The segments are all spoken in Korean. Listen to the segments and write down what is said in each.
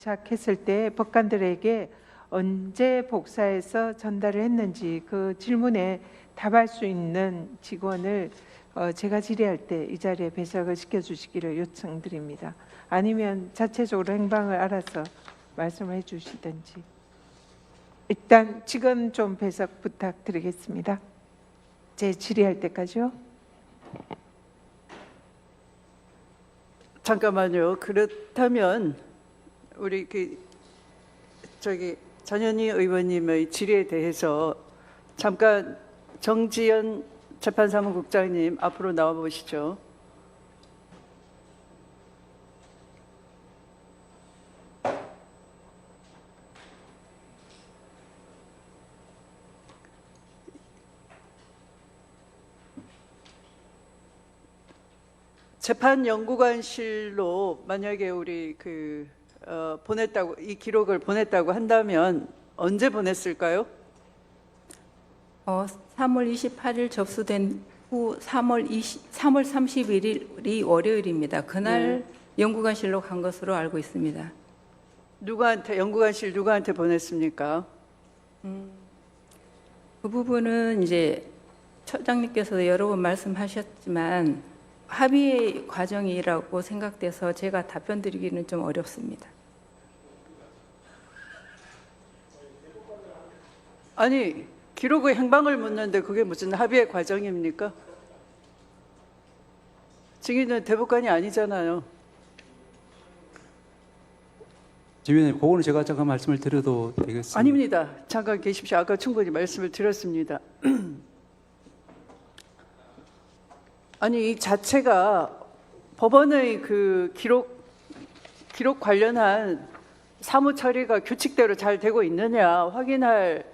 시작했을 때 법관들에게 언제 복사해서 전달을 했는지 그 질문에 답할 수 있는 직원을 제가 질의할 때 이 자리에 배석을 시켜주시기를 요청드립니다. 아니면 자체적으로 행방을 알아서 말씀을 해주시든지. 일단 지금 좀 배석 부탁드리겠습니다. 제 질의할 때까지요. 잠깐만요. 그렇다면 우리 전현희 의원님의 질의에 대해서 잠깐 정지연 재판사무국장님 앞으로 나와 보시죠. 재판연구관실로 만약에 우리 보냈다고 이 기록을 보냈다고 한다면 언제 보냈을까요? 3월 28일 접수된 후 3월 31일이 월요일입니다. 그날 연구관실로 간 것으로 알고 있습니다. 연구관실 누구한테 보냈습니까? 그 부분은 이제 처장님께서 여러 번 말씀하셨지만 합의의 과정이라고 생각돼서 제가 답변 드리기는 좀 어렵습니다. 아니, 기록의 행방을 묻는데 그게 무슨 합의의 과정입니까? 증인은 대법관이 아니잖아요. 지휘원님, 그거는 제가 잠깐 말씀을 드려도 되겠습니까? 아닙니다. 잠깐 계십시오. 아까 충분히 말씀을 드렸습니다. 아니, 이 자체가 법원의 그 기록 관련한 사무 처리가 규칙대로 잘 되고 있느냐 확인할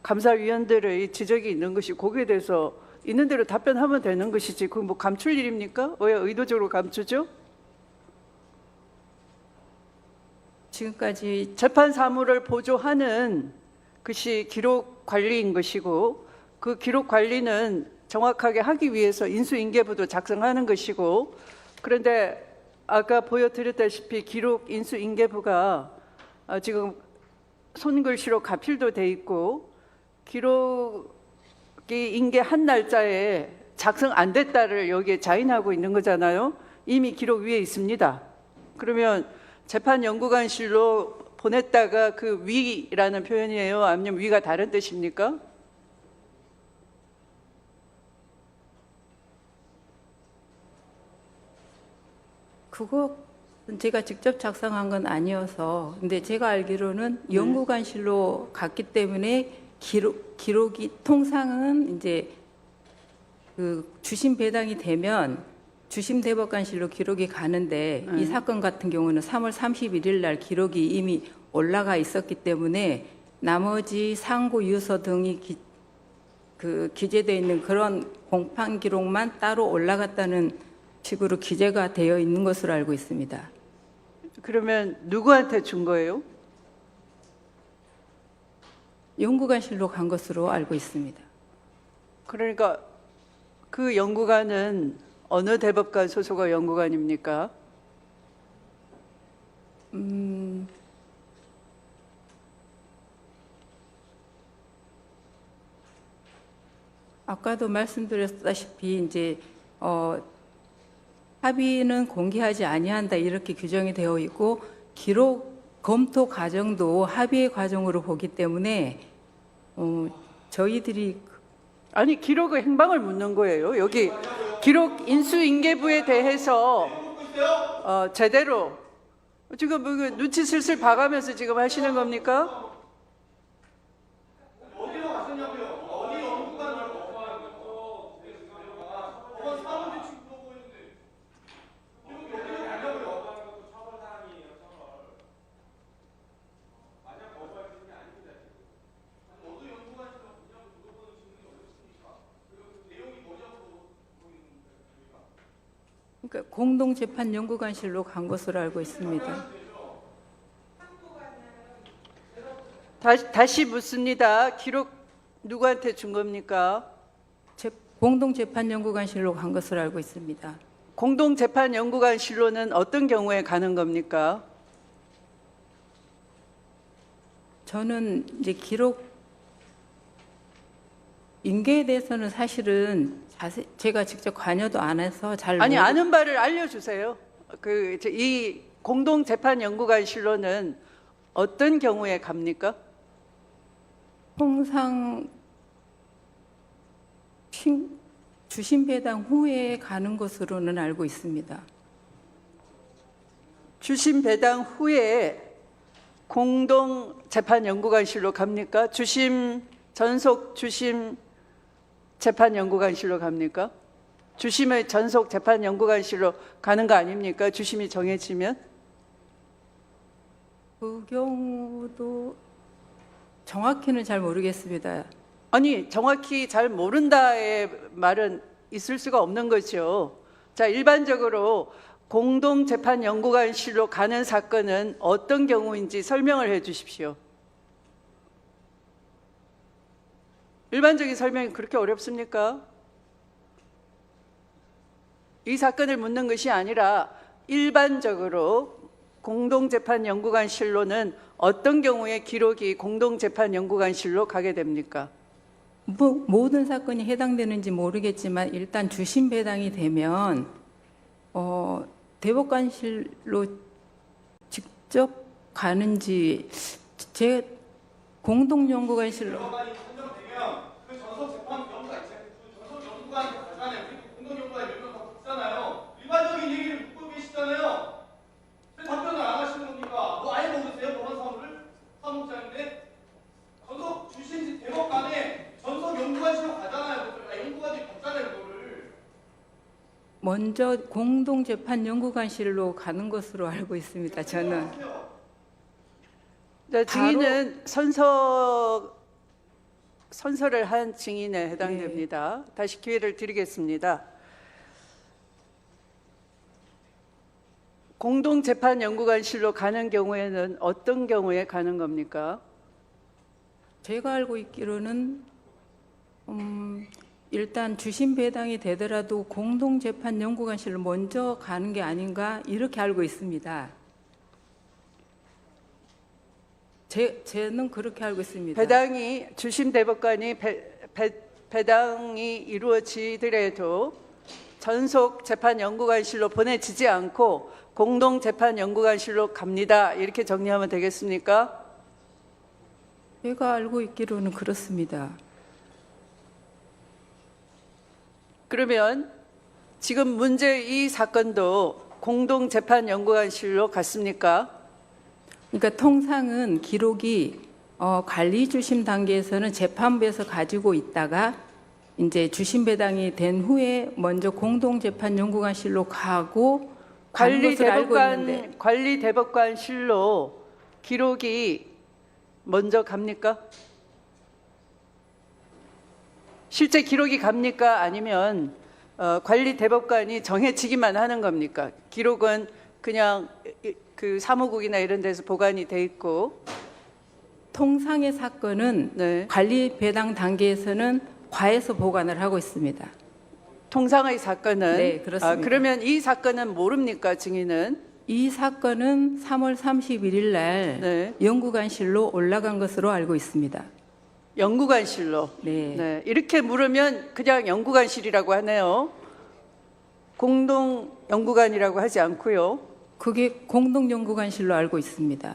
감사위원들의 지적이 있는 것이 거기에 대해서 있는 대로 답변하면 되는 것이지 그건 뭐 감출 일입니까? 왜 의도적으로 감추죠? 지금까지 재판 사무를 보조하는 것이 기록 관리인 것이고 그 기록 관리는 정확하게 하기 위해서 인수인계부도 작성하는 것이고 그런데 아까 보여드렸다시피 기록 인수인계부가 지금 손글씨로 가필도 돼 있고 기록이 인계한 날짜에 작성 안 됐다를 여기에 자인하고 있는 거잖아요. 이미 기록 위에 있습니다. 그러면 재판연구관실로 보냈다가 그 위라는 표현이에요? 아니면 위가 다른 뜻입니까? 그거 제가 직접 작성한 건 아니어서 근데 제가 알기로는 연구관실로 갔기 때문에 기록이 통상은 이제 그 주심 배당이 되면 주심 대법관실로 기록이 가는데 이 사건 같은 경우는 3월 31일 날 기록이 이미 올라가 있었기 때문에 나머지 상고 유서 등이 기재되어 있는 그런 공판 기록만 따로 올라갔다는 식으로 기재가 되어 있는 것으로 알고 있습니다. 그러면 누구한테 준 거예요? 연구관실로 간 것으로 알고 있습니다. 그러니까 그 연구관은 어느 대법관 소속의 연구관입니까? 아까도 말씀드렸다시피 이제 합의는 공개하지 아니한다 이렇게 규정이 되어 있고 기록 검토 과정도 합의의 과정으로 보기 때문에 저희들이 아니 기록의 행방을 묻는 거예요. 여기 기록 인수인계부에 대해서 제대로 지금 뭐 눈치 슬슬 봐가면서 지금 하시는 겁니까? 그러니까 공동재판연구관실로 간 것으로 알고 있습니다. 다시 묻습니다. 기록 누구한테 준 겁니까? 공동재판연구관실로 간 것으로 알고 있습니다. 공동재판연구관실로는 어떤 경우에 가는 겁니까? 저는 이제 기록 인계에 대해서는 사실은 제가 직접 관여도 안 해서 잘 아니 아는 바를 알려주세요. 이 공동재판연구관실로는 어떤 경우에 갑니까? 통상 주심 배당 후에 가는 것으로는 알고 있습니다. 주심 배당 후에 공동재판연구관실로 갑니까? 전속 주심 재판연구관실로 갑니까? 주심의 전속 재판연구관실로 가는 거 아닙니까? 주심이 정해지면? 그 경우도 정확히는 잘 모르겠습니다. 아니 정확히 잘 모른다의 말은 있을 수가 없는 거죠. 자, 일반적으로 공동재판연구관실로 가는 사건은 어떤 경우인지 설명을 해 주십시오. 일반적인 설명이 그렇게 어렵습니까? 이 사건을 묻는 것이 아니라 일반적으로 공동재판연구관실로는 어떤 경우에 기록이 공동재판연구관실로 가게 됩니까? 모든 사건이 해당되는지 모르겠지만 일단 주심 배당이 되면 대법관실로 직접 가는지 제 공동연구관실로 그 전속 재판 연구관, 전속 연구관한테 가잖아요. 그리고 공동연구관 몇 명 더 있잖아요. 일반적인 얘기를 묻고 계시잖아요. 왜 답변을 안 하시는 겁니까? 뭐 아예 모르세요? 법원 사무를? 사무장인데 전속 주신 대법관에 전속 연구관실로 가잖아요. 연구관들이 갔잖아요, 그거를. 먼저 공동재판연구관실로 가는 것으로 알고 있습니다. 저는 자, 증인은 선서를 한 증인에 해당됩니다. 다시 기회를 드리겠습니다. 공동재판연구관실로 가는 경우에는 어떤 경우에 가는 겁니까? 제가 알고 있기로는 일단 주심 배당이 되더라도 공동재판연구관실로 먼저 가는 게 아닌가 이렇게 알고 있습니다. 저는 그렇게 알고 있습니다. 배당이 주심 대법관이 배당이 이루어지더라도 전속 재판연구관실로 보내지지 않고 공동재판연구관실로 갑니다. 이렇게 정리하면 되겠습니까? 제가 알고 있기로는 그렇습니다. 그러면 지금 문제 이 사건도 공동재판연구관실로 갔습니까? 그러니까 통상은 기록이 관리 주심 단계에서는 재판부에서 가지고 있다가 이제 주심 배당이 된 후에 먼저 공동재판연구관실로 가고 가는 것을 알고 있는데 관리 대법관실로 기록이 먼저 갑니까? 실제 기록이 갑니까? 아니면 관리 대법관이 정해지기만 하는 겁니까? 기록은 그냥 그 사무국이나 이런 데서 보관이 돼 있고. 통상의 사건은 네. 관리 배당 단계에서는 과에서 보관을 하고 있습니다. 통상의 사건은 네, 그렇습니다. 그러면 이 사건은 모릅니까, 증인은? 이 사건은 3월 31일 날 네. 연구관실로 올라간 것으로 알고 있습니다. 연구관실로. 네. 네. 이렇게 물으면 그냥 연구관실이라고 하네요. 공동 연구관이라고 하지 않고요. 그게 공동연구관실로 알고 있습니다.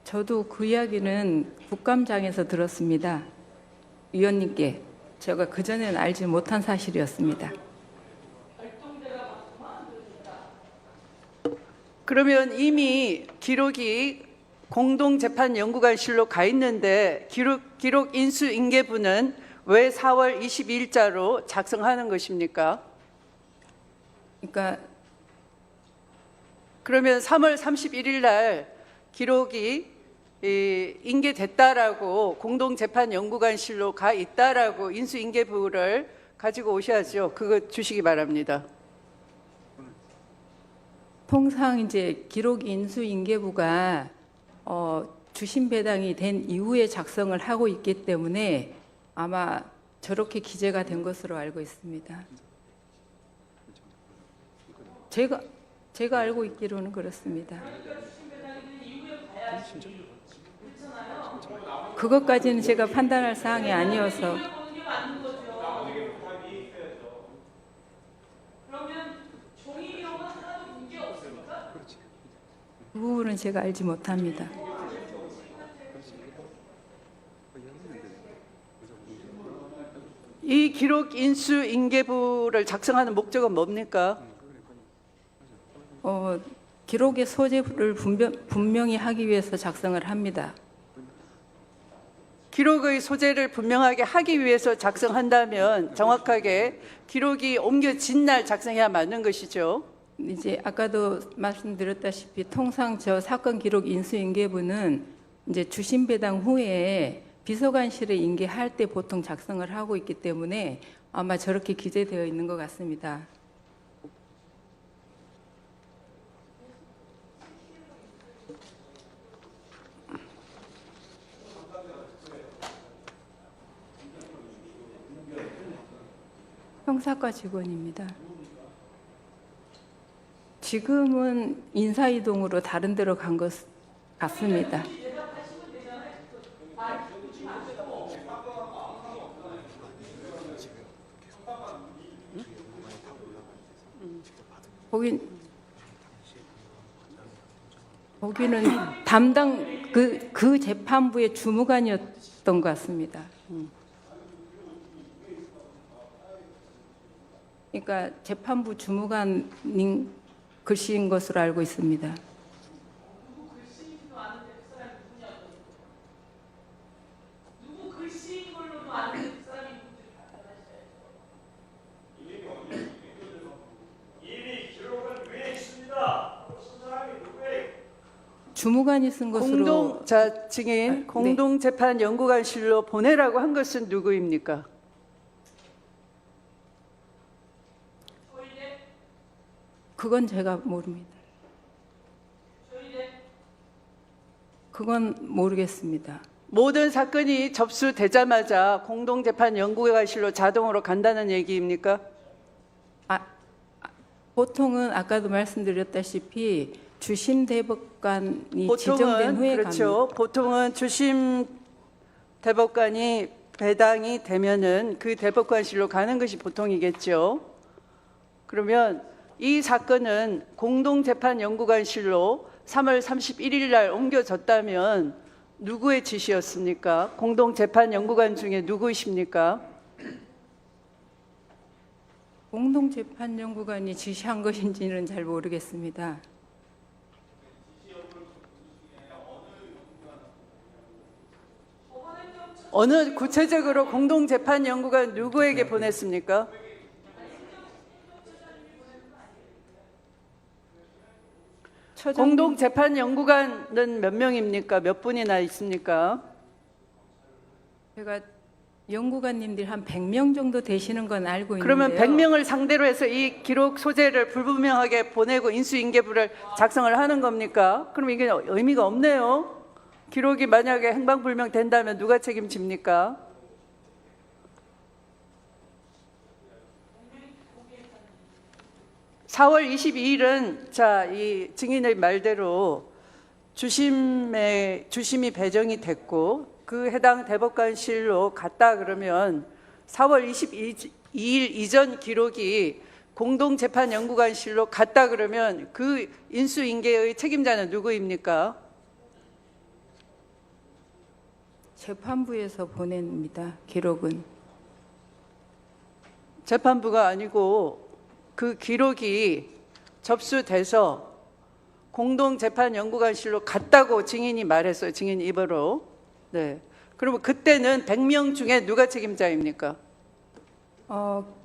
저도 그 이야기는 국감장에서 들었습니다. 위원님께 제가 그전에는 알지 못한 사실이었습니다. 그러면 이미 기록이 공동재판연구관실로 가 있는데 기록 인수인계부는 왜 4월 22일자로 작성하는 것입니까? 그러니까 그러면 3월 31일 날 기록이 인계됐다라고 공동재판연구관실로 가 있다라고 인수인계부를 가지고 오셔야죠. 그거 주시기 바랍니다. 통상 이제 기록 인수인계부가 주심 배당이 된 이후에 작성을 하고 있기 때문에 아마 저렇게 기재가 된 것으로 알고 있습니다. 제가 알고 있기로는 그렇습니다. 그것까지는 제가 판단할 사항이 아니어서. 그 부분은 제가 알지 못합니다. 이 기록 인수인계부를 작성하는 목적은 뭡니까? 기록의 소재를 분명히 하기 위해서 작성을 합니다. 기록의 소재를 분명하게 하기 위해서 작성한다면 정확하게 기록이 옮겨진 날 작성해야 맞는 것이죠. 이제 아까도 말씀드렸다시피 통상 저 사건 기록 인수인계부는 이제 주심 배당 후에 비서관실에 인계할 때 보통 작성을 하고 있기 때문에 아마 저렇게 기재되어 있는 것 같습니다. 형사과 직원입니다. 지금은 인사이동으로 다른 데로 간 것 같습니다. 거기는 담당 그 재판부의 주무관이었던 것 같습니다. 그러니까 재판부 주무관님 글씨인 것으로 알고 있습니다. 주무관이 쓴 것으로 증인 공동재판연구관실로 보내라고 한 것은 누구입니까? 그건 제가 모릅니다. 그건 모르겠습니다. 모든 사건이 접수되자마자 공동재판연구관실로 자동으로 간다는 얘기입니까? 보통은 아까도 말씀드렸다시피 주심 대법관이 지정된 후에 그렇죠. 갑니다. 보통은 주심 대법관이 배당이 되면은 그 대법관실로 가는 것이 보통이겠죠. 그러면 이 사건은 공동재판연구관실로 3월 31일 날 옮겨졌다면 누구의 지시였습니까? 공동재판연구관 중에 누구이십니까? 공동재판연구관이 지시한 것인지는 잘 모르겠습니다. 어느 구체적으로 공동재판연구관 누구에게 보냈습니까? 공동재판연구관은 몇 명입니까? 몇 분이나 있습니까? 제가 연구관님들 한 100명 정도 되시는 건 알고 있는데요. 그러면 100명을 상대로 해서 이 기록 소재를 불분명하게 보내고 인수인계부를 작성을 하는 겁니까? 그럼 이게 의미가 없네요. 기록이 만약에 행방불명 된다면 누가 책임집니까? (4월 22일은) 이 증인의 말대로 주심이 배정이 됐고 그 해당 대법관실로 갔다 그러면 4월 22일 이전 기록이 공동재판연구관실로 갔다 그러면 그 인수인계의 책임자는 누구입니까? 재판부에서 보냅니다. 기록은. 재판부가 아니고 그 기록이 접수돼서 공동재판연구관실로 갔다고 증인이 말했어요. 증인 입으로. 네. 그러면 그때는 100명 중에 누가 책임자입니까?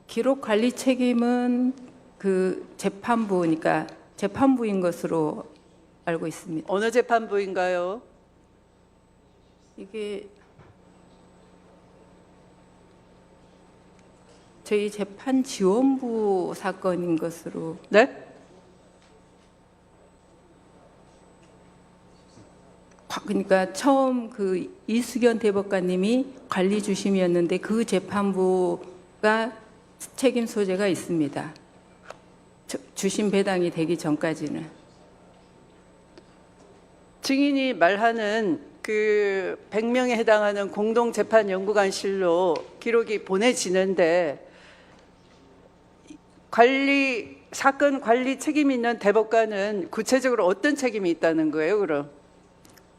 기록 관리 책임은 그 재판부니까 재판부인 것으로 알고 있습니다. 어느 재판부인가요? 이게 저희 재판지원부 사건인 것으로. 네? 그러니까 처음 그 이수견 대법관님이 관리 주심이었는데 그 재판부가 책임 소재가 있습니다. 주심 배당이 되기 전까지는. 증인이 말하는 그 100명에 해당하는 공동재판연구관실로 기록이 보내지는데 사건 관리 책임 있는 대법관은 구체적으로 어떤 책임이 있다는 거예요, 그럼?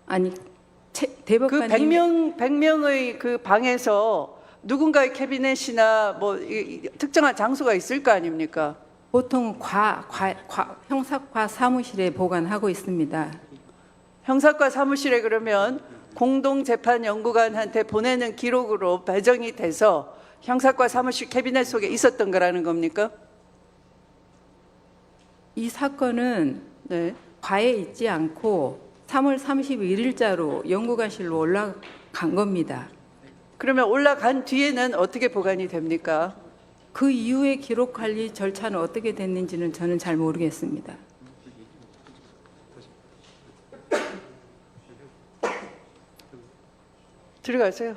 아니 그 대법관님 100명의 그 방에서 누군가의 캐비넷이나 뭐 특정한 장소가 있을 거 아닙니까? 보통 형사과 사무실에 보관하고 있습니다. 형사과 사무실에 그러면 공동재판연구관한테 보내는 기록으로 배정이 돼서 형사과 사무실 캐비넷 속에 있었던 거라는 겁니까? 이 사건은 네. 과에 있지 않고 3월 31일자로 연구관실로 올라간 겁니다. 그러면 올라간 뒤에는 어떻게 보관이 됩니까? 그 이후의 기록 관리 절차는 어떻게 됐는지는 저는 잘 모르겠습니다. 들어가세요.